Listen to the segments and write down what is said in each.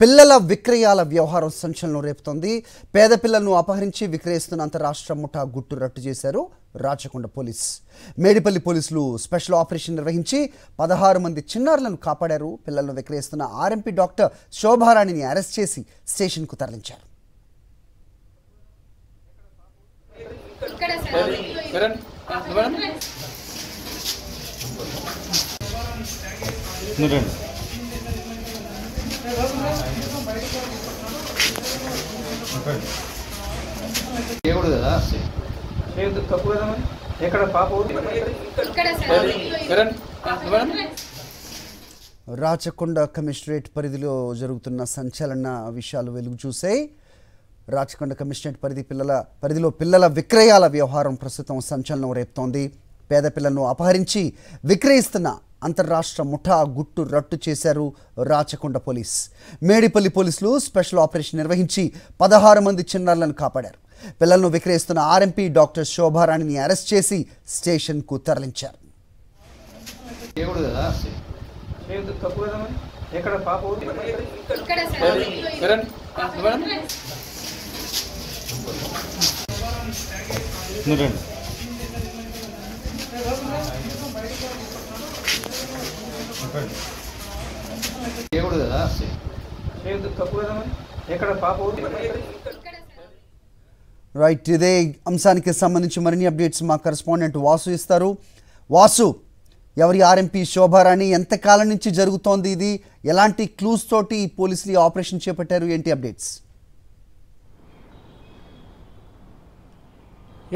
పిల్లల విక్రయాల వ్యవహారం సంచలనం రేపుతోంది. పేద పిల్లలను అపహరించి విక్రయిస్తున్న అంతరాష్ట్ర ముఠా గుట్టు రట్టు చేశారు రాచకొండ పోలీస్. మేడిపల్లి పోలీసులు స్పెషల్ ఆపరేషన్ నిర్వహించి 16 మంది చిన్నారులను కాపాడారు. పిల్లలను విక్రయిస్తున్న ఆర్ఎంపీ డాక్టర్ శోభారాణిని అరెస్ట్ చేసి స్టేషన్కు తరలించారు. రాచకొండ కమిషనరేట్ పరిధిలో జరుగుతున్న సంచలన విషయాలు వెలుగు చూసాయి. రాచకొండ కమిషనరేట్ పరిధిలో పిల్లల విక్రయాల వ్యవహారం ప్రస్తుతం సంచలనం రేపుతోంది. పేద పిల్లలను అపహరించి విక్రయిస్తున్న అంతర్రాష్ట్ర ముఠా గుట్టు రట్టు చేశారు రాచకొండ పోలీస్. మేడిపల్లి పోలీసులు స్పెషల్ ఆపరేషన్ నిర్వహించి 16 మంది చిన్నారులను కాపాడారు. పిల్లలను విక్రయిస్తున్న ఆర్ఎంపీ డాక్టర్ శోభారాణిని అరెస్ట్ చేసి స్టేషన్కు తరలించారు. రైట్, ఇదే అంశానికి సంబంధించి మరిన్ని అప్డేట్స్ మా కరెస్పాండెంట్ వాసు ఇస్తారు. వాసు, ఎవరి ఆర్ఎంపీ శోభారాణి, ఎంతకాలం నుంచి జరుగుతోంది ఇది, ఎలాంటి క్లూస్ తోటి పోలీసులు ఆపరేషన్ చేపట్టారు, ఏంటి అప్డేట్స్?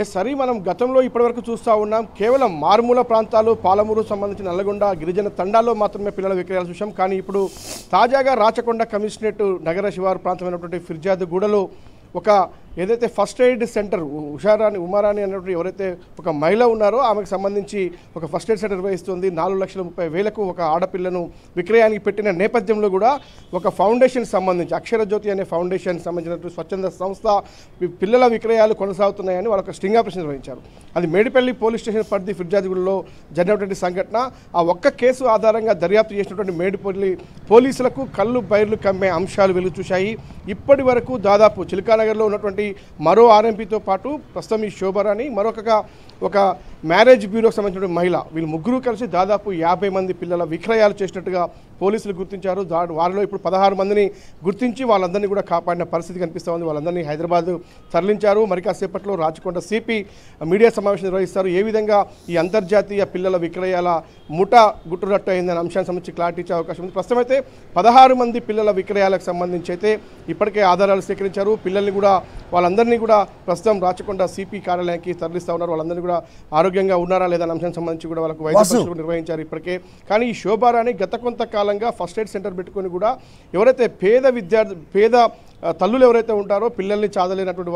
ఎస్ సరే, మనం గతంలో ఇప్పటివరకు చూస్తూ ఉన్నాం. కేవలం మారుమూల ప్రాంతాలు, పాలమూరు సంబంధించిన నల్లగొండ గిరిజన తండాల్లో మాత్రమే పిల్లల విక్రయాలు చూసాం. కానీ ఇప్పుడు తాజాగా రాచకొండ కమిషనరేట్ నగర శివారు ప్రాంతమైనటువంటి ఫిర్జాదుగూడలో ఒక ఏదైతే ఫస్ట్ ఎయిడ్ సెంటర్ ఉమారాణి అన్నటువంటి ఎవరైతే ఒక మహిళ ఉన్నారో ఆమెకు సంబంధించి ఒక ఫస్ట్ ఎయిడ్ సెంటర్ నిర్వహిస్తుంది. 4,30,000 ఒక ఆడపిల్లను విక్రయానికి పెట్టిన నేపథ్యంలో కూడా ఒక ఫౌండేషన్ సంబంధించి అక్షరజ్యోతి అనే ఫౌండేషన్ సంబంధించినటువంటి స్వచ్ఛంద సంస్థ పిల్లల విక్రయాలు కొనసాగుతున్నాయని వాళ్ళ ఒక స్టింగ్ ఆపరేషన్ నిర్వహించారు. అది మేడిపల్లి పోలీస్ స్టేషన్ పరిధి ఫిర్జాదిగూడలో జరిగినటువంటి సంఘటన. ఆ ఒక్క కేసు ఆధారంగా దర్యాప్తు చేసినటువంటి మేడిపల్లి పోలీసులకు కళ్ళు బైర్లు కమ్మే అంశాలు వెలుగు చూశాయి. ఇప్పటి వరకు దాదాపు చిలకానగర్లో ఉన్నటువంటి మరో ఆర్ఎంపీతో పాటు ప్రస్తుతం ఈ శోభారాణి, ఒక మ్యారేజ్ బ్యూరోకి సంబంధించిన మహిళ, వీళ్ళు ముగ్గురు కలిసి దాదాపు 50 మంది పిల్లల విక్రయాలు చేసినట్టుగా పోలీసులు గుర్తించారు. వారిలో ఇప్పుడు 16 మందిని గుర్తించి వాళ్ళందరినీ కూడా కాపాడిన పరిస్థితి కనిపిస్తూ ఉంది. వాళ్ళందరినీ హైదరాబాద్ తరలించారు. మరి కాసేపట్లో రాచకొండ సిపి మీడియా సమావేశం నిర్వహిస్తారు. ఏ విధంగా ఈ అంతర్జాతీయ పిల్లల విక్రయాల ముఠా గుట్టురట్టు అయిందనే అంశానికి సంబంధించి క్లారిటీ ఇచ్చే అవకాశం ఉంది. ప్రస్తుతం అయితే 16 మంది పిల్లల విక్రయాలకు సంబంధించి అయితే ఇప్పటికే ఆధారాలు సేకరించారు. పిల్లల్ని కూడా వాళ్ళందరినీ కూడా ప్రస్తుతం రాచకొండ సిపి కార్యాలయానికి తరలిస్తూ ఉన్నారు. వాళ్ళందరినీ కూడా ఆరోగ్యంగా ఉన్నారా లేదా అనే అంశానికి సంబంధించి కూడా వాళ్ళకు వైద్య పరీక్షలు నిర్వహించారు ఇప్పటికే. కానీ ఈ శోభారాణి గత కొంతకాలంగా ఫస్ట్ ఎయిడ్ సెంటర్ పెట్టుకొని కూడా ఎవరైతే పేద తల్లులు ఎవరైతే ఉంటారో పిల్లల్ని చాదలేనటువంటి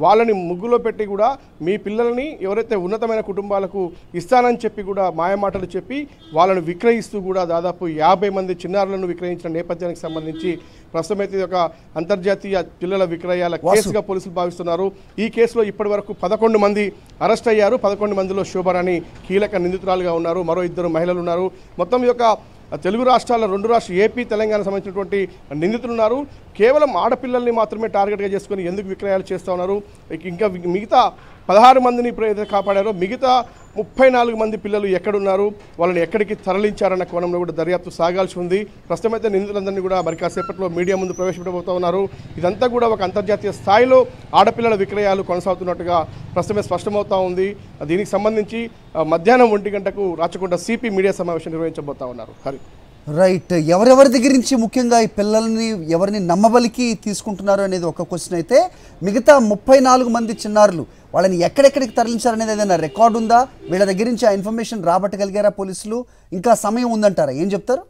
వాళ్ళని ముగ్గులో పెట్టి కూడా మీ పిల్లల్ని ఎవరైతే ఉన్నతమైన కుటుంబాలకు ఇస్తానని చెప్పి కూడా మాయమాటలు చెప్పి వాళ్ళను విక్రయిస్తూ కూడా దాదాపు 50 మంది చిన్నారులను విక్రయించిన నేపథ్యానికి సంబంధించి ప్రస్తుతం అయితే ఒక అంతర్జాతీయ పిల్లల విక్రయాల కేసుగా పోలీసులు భావిస్తున్నారు. ఈ కేసులో ఇప్పటి వరకు 11 మంది అరెస్ట్ అయ్యారు. 11 మందిలో శోభారాణి కీలక నిందితురాలుగా ఉన్నారు. మరో 2 మహిళలు ఉన్నారు. మొత్తం ఈ యొక్క తెలుగు రాష్ట్రాల 2 రాష్ట్రాలు ఏపీ తెలంగాణ సంబంధించినటువంటి నిందితులు ఉన్నారు. కేవలం ఆడపిల్లల్ని మాత్రమే టార్గెట్గా చేసుకొని ఎందుకు విక్రయాలు చేస్తూ ఉన్నారు? ఇంకా మిగతా 16 మందిని ఇప్పుడు కాపాడారో మిగతా 34 మంది పిల్లలు ఎక్కడున్నారు, వాళ్ళని ఎక్కడికి తరలించారన్న కోణంలో కూడా దర్యాప్తు సాగాల్సి ఉంది. ప్రస్తుతం అయితే నిందితులందరినీ కూడా మరి కాసేపట్లో మీడియా ముందు ప్రవేశపెట్టబోతూ ఉన్నారు. ఇదంతా కూడా ఒక అంతర్జాతీయ స్థాయిలో ఆడపిల్లల విక్రయాలు కొనసాగుతున్నట్టుగా ప్రస్తుతమే స్పష్టమవుతూ ఉంది. దీనికి సంబంధించి మధ్యాహ్నం 1 గంటకు రాచకొండ సిపి మీడియా సమావేశం నిర్వహించబోతా ఉన్నారు. హరి రైట్, ఎవరెవరి దగ్గర నుంచి ముఖ్యంగా ఈ పిల్లల్ని ఎవరిని నమ్మబలికి తీసుకుంటున్నారు అనేది ఒక క్వశ్చన్ అయితే, మిగతా 34 మంది చిన్నారులు వాళ్ళని ఎక్కడెక్కడికి తరలించారనేది ఏదైనా రికార్డు ఉందా? వీళ్ళ దగ్గర నుంచి ఆ ఇన్ఫర్మేషన్ రాబట్టగలిగారా పోలీసులు? ఇంకా సమయం ఉందంటారా? ఏం చెప్తారు?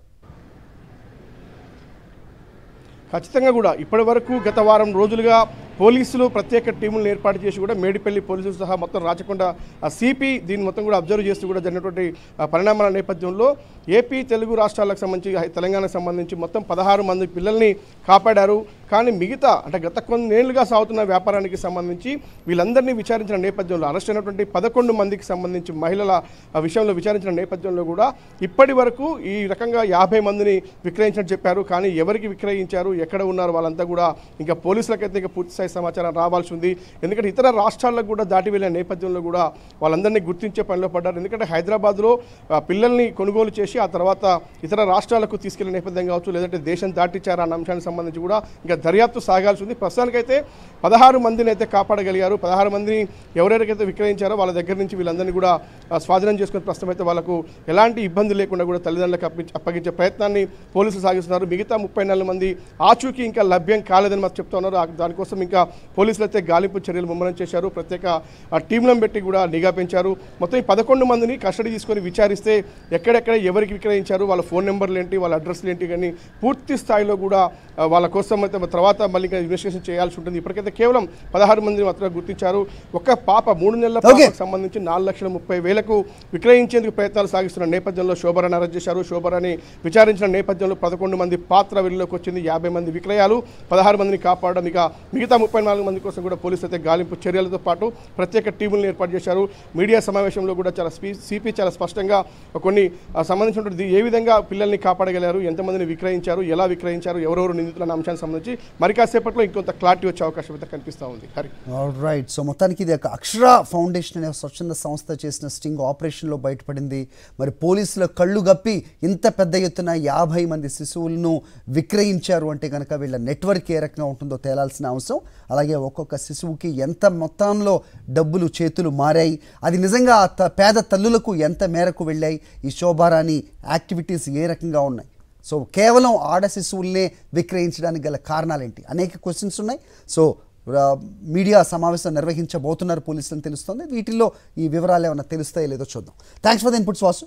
ఖచ్చితంగా కూడా ఇప్పటి వరకు గత వారం రోజులుగా పోలీసులు ప్రత్యేక టీములను ఏర్పాటు చేసి కూడా మేడిపల్లి పోలీసులు సహా మొత్తం రాచకొండ సిపి దీన్ని మొత్తం కూడా అబ్జర్వ్ చేస్తూ కూడా జరిగినటువంటి పరిణామాల నేపథ్యంలో ఏపీ తెలుగు రాష్ట్రాలకు సంబంధించి తెలంగాణకు సంబంధించి మొత్తం 16 మంది పిల్లల్ని కాపాడారు. కానీ మిగతా అంటే గత కొన్నేళ్లుగా సాగుతున్న వ్యాపారానికి సంబంధించి వీళ్ళందరినీ విచారించిన నేపథ్యంలో అరెస్ట్ అయినటువంటి 11 మందికి సంబంధించి మహిళల విషయంలో విచారించిన నేపథ్యంలో కూడా ఇప్పటి వరకు ఈ రకంగా 50 మందిని విక్రయించినట్టు చెప్పారు. కానీ ఎవరికి విక్రయించారు, ఎక్కడ ఉన్నారు వాళ్ళంతా కూడా ఇంకా పోలీసులకైతే ఇంకా పూర్తిస్థాయి సమాచారం రావాల్సి ఉంది. ఎందుకంటే ఇతర రాష్ట్రాలకు కూడా దాటి వెళ్ళిన నేపథ్యంలో కూడా వాళ్ళందరినీ గుర్తించే పనిలో పడ్డారు. ఎందుకంటే హైదరాబాద్లో పిల్లల్ని కొనుగోలు చేసి ఆ తర్వాత ఇతర రాష్ట్రాలకు తీసుకెళ్లే నేపథ్యం కావచ్చు, లేదంటే దేశం దాటిచ్చారు అన్న అంశానికి సంబంధించి కూడా ఇంకా దర్యాప్తు సాగాల్సి ఉంది. ప్రస్తుతానికైతే 16 మందిని అయితే కాపాడగలిగారు. 16 మందిని ఎవరెవరికైతే విక్రయించారో వాళ్ళ దగ్గర నుంచి వీళ్ళందరినీ కూడా స్వాధీనం చేసుకునే ప్రస్తుతం అయితే వాళ్ళకు ఎలాంటి ఇబ్బంది లేకుండా కూడా తల్లిదండ్రులకు అప్పగించే ప్రయత్నాన్ని పోలీసులు సాగిస్తున్నారు. మిగతా 34 మంది ఆచూకీ ఇంకా లభ్యం కాలేదని మాకు చెప్తా ఉన్నారు. దానికోసం ఇంకా పోలీసులు అయితే గాలింపు చర్యలు ముమ్మరం చేశారు. ప్రత్యేక టీంలను పెట్టి కూడా నిఘా పెంచారు. మొత్తం ఈ 11 మందిని కస్టడీ తీసుకొని విచారిస్తే ఎక్కడెక్కడ ఎవరికి విక్రయించారు, వాళ్ళ ఫోన్ నెంబర్లు ఏంటి, వాళ్ళ అడ్రస్లు ఏంటి కానీ పూర్తి స్థాయిలో కూడా వాళ్ళ కోసం అయితే తర్వాత మళ్ళీ ఇన్వెస్టిగేషన్ చేయాల్సి ఉంటుంది. ఇప్పటికైతే కేవలం 16 మందిని మాత్రమే గుర్తించారు. ఒక పాప 3 నెలల పాపకు సంబంధించి 4,30,000కు విక్రయించేందుకు ప్రయత్నాలు సాగిస్తున్న నేపథ్యంలో శోభరాని అరెస్ట్ చేశారు. శోభరాని విచారించిన నేపథ్యంలో 11 మంది పాత్ర వెలుగులోకి వచ్చింది. 50 మంది విక్రయాలు, 16 మందిని కాపాడడం, ఇక మిగతా 34 మంది కోసం కూడా పోలీసులు అయితే గాలింపు చర్యలతో పాటు ప్రత్యేక టీములను ఏర్పాటు చేశారు. మీడియా సమావేశంలో కూడా సిపి చాలా స్పష్టంగా కొన్ని సంబంధించినటువంటి ఏ విధంగా పిల్లల్ని కాపాడగలిగారు, ఎంతమందిని విక్రయించారు, ఎలా విక్రయించారు, ఎవరెవరు నిందితులన్న అంశానికి సంబంధించి మరి కాసేపట్లో ఇంకొంత క్లారిటీ వచ్చే అవకాశం అయితే కనిపిస్తూ ఉంది. హరి రైట్. సో మొత్తానికి ఇది ఒక అక్షర ఫౌండేషన్ అనే స్వచ్ఛంద సంస్థ చేసిన స్టింగ్ ఆపరేషన్లో బయటపడింది. మరి పోలీసుల కళ్ళు గప్పి ఇంత పెద్ద ఎత్తున 50 మంది శిశువులను విక్రయించారు అంటే కనుక వీళ్ళ నెట్వర్క్ ఏ రకంగా ఉంటుందో తేలాల్సిన అవసరం. అలాగే ఒక్కొక్క శిశువుకి ఎంత మొత్తంలో డబ్బులు చేతులు మారాయి, అది నిజంగా పేద తల్లులకు ఎంత మేరకు వెళ్ళాయి, ఈ శోభారాణి యాక్టివిటీస్ ఏ రకంగా ఉన్నాయి, సో కేవలం ఆడ శిశువుల్నే విక్రయించడానికి గల కారణాలేంటి, అనేక క్వశ్చన్స్ ఉన్నాయి. సో మీడియా సమావేశం నిర్వహించబోతున్నారు పోలీసులను తెలుస్తుంది. వీటిల్లో ఈ వివరాలు ఏమైనా తెలుస్తాయో లేదో చూద్దాం. Thanks for the inputs Vasu.